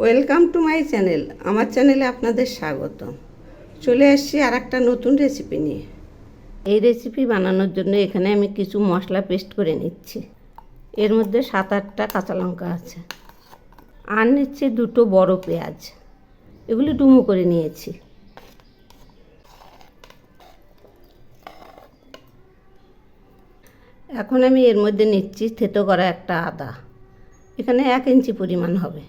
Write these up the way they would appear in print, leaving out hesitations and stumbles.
Welcome to my channel. আমার চ্যানেলে আপনাদের স্বাগত। চলে এসেছি আর একটা নতুন রেসিপি নিয়ে। এই রেসিপি বানানোর জন্য এখানে আমি কিছু মশলা পেস্ট করে নিচ্ছি। এর মধ্যে 7-8টা কাঁচা লঙ্কা আছে, আর নিচ্ছি 2টো বড় পেঁয়াজ। এগুলি ডুমো করে নিয়েছি। এখন আমি এর মধ্যে নিচ্ছি থেতো করা একটা আদা, এখানে 1 ইঞ্চি পরিমাণ হবে।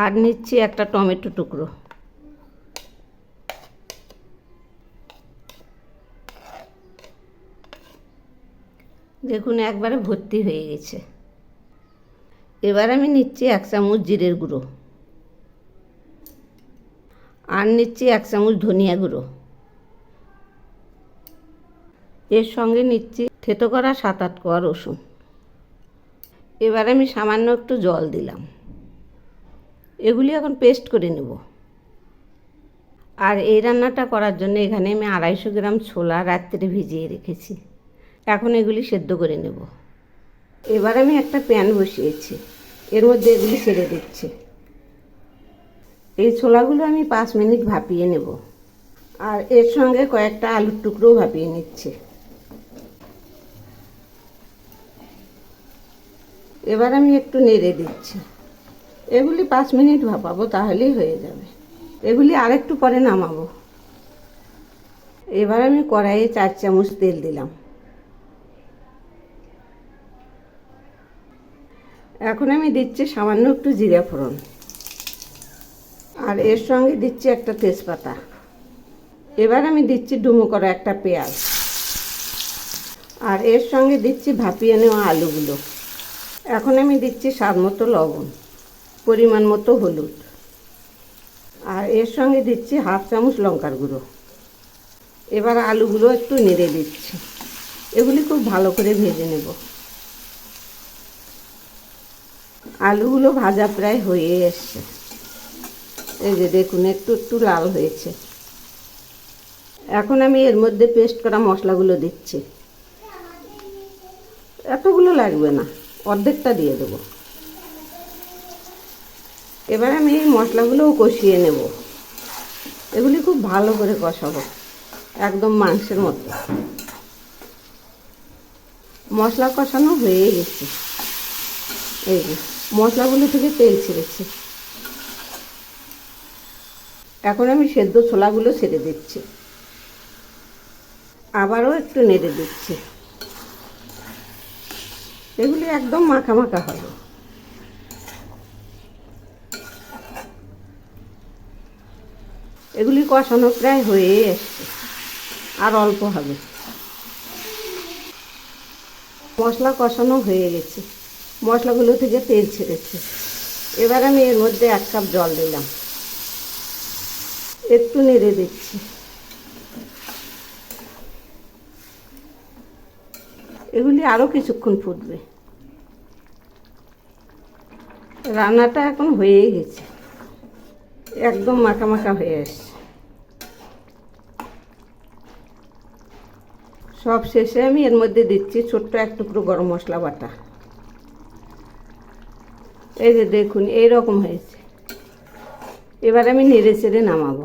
আর নিচ্ছি একটা টমেটো টুকরো। দেখুন একবারে ভর্তি হয়ে গেছে। এবার আমি নিচ্ছি 1 চামচ জিরের গুঁড়ো, আর নিচ্ছি 1 চামচ ধনিয়া গুঁড়ো। এর সঙ্গে নিচ্ছি থেতো করা 7-8 কোয়া রসুন। এবার আমি সামান্য একটু জল দিলাম। এগুলি এখন পেস্ট করে নেব। আর এই রান্নাটা করার জন্য এখানে আমি 250 গ্রাম ছোলা রাত্রে ভিজিয়ে রেখেছি। এখন এগুলি সেদ্ধ করে নেব। এবার আমি একটা প্যান বসিয়েছি, এর মধ্যে এগুলি ছেড়ে দিচ্ছি। এই ছোলাগুলো আমি 5 মিনিট ভাপিয়ে নেব। আর এর সঙ্গে কয়েকটা আলুর টুকরোও ভাপিয়ে নিচ্ছি। এবার আমি একটু নেড়ে দিচ্ছি। এগুলি 5 মিনিট ভাপাবো, তাহলেই হয়ে যাবে। এগুলি আরেকটু পরে নামাবো। এবার আমি কড়াইয়ে 4 চামচ তেল দিলাম। এখন আমি দিচ্ছি সামান্য একটু জিরা ফোড়ন, আর এর সঙ্গে দিচ্ছি একটা তেজপাতা। এবার আমি দিচ্ছি ডুমো করা একটা পেঁয়াজ, আর এর সঙ্গে দিচ্ছি ভাপিয়ে নেওয়া আলুগুলো। এখন আমি দিচ্ছি স্বাদ মতো লবণ, পরিমাণ মতো হলুদ, আর এর সঙ্গে দিচ্ছি 1/2 চামচ লঙ্কার গুঁড়ো। এবার আলুগুলো একটু নেড়ে দিচ্ছি। এগুলি খুব ভালো করে ভেজে নেব। আলুগুলো ভাজা প্রায় হয়ে এসছে। এই যে দেখুন একটু একটু লাল হয়েছে। এখন আমি এর মধ্যে পেস্ট করা মশলাগুলো দিচ্ছি। এতগুলো লাগবে না, অর্ধেকটা দিয়ে দেবো। এবার আমি এই মশলাগুলোও কষিয়ে নেব। এগুলি খুব ভালো করে কষাবো, একদম মাংসের মতো। মশলা কষানো হয়ে গেছে। এই যে মশলাগুলো থেকে তেল ছেড়েছে। এখন আমি সেদ্ধ ছোলাগুলো ছেড়ে দিচ্ছি। আবারও একটু নেড়ে দিচ্ছি। এগুলি একদম মাখা মাখা হবে। এগুলি কষানো প্রায় হয়ে এসছে, আর অল্প হবে। মশলা কষানো হয়ে গেছে, মশলাগুলো থেকে তেল ছেড়েছে। এবার আমি এর মধ্যে 1 কাপ জল দিলাম। একটু নেড়ে দিচ্ছি। এগুলি আরও কিছুক্ষণ ফুটবে। রান্নাটা এখন হয়েই গেছে, একদম মাখা মাখা হয়ে এসছে। সব শেষে আমি এর মধ্যে দিচ্ছি ছোট্ট 1 টুকরো গরম মশলা বাটা। এই যে দেখুন এইরকম হয়েছে। এবার আমি নেড়ে চেড়ে নামাবো।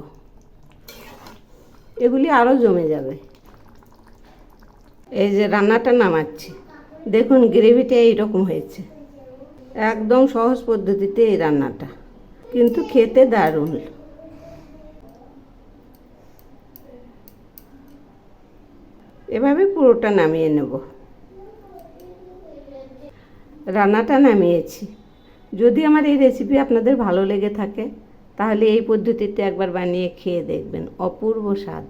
এগুলি আরও জমে যাবে। এই যে রান্নাটা নামাচ্ছি, দেখুন গ্রেভিটা এইরকম হয়েছে। একদম সহজ পদ্ধতিতে এই রান্নাটা, কিন্তু খেতে দারুণ। এভাবে পুরোটা নামিয়ে নেব। রান্নাটা নামিয়েছি। যদি আমার এই রেসিপি আপনাদের ভালো লেগে থাকে, তাহলে এই পদ্ধতিতে একবার বানিয়ে খেয়ে দেখবেন, অপূর্ব স্বাদ।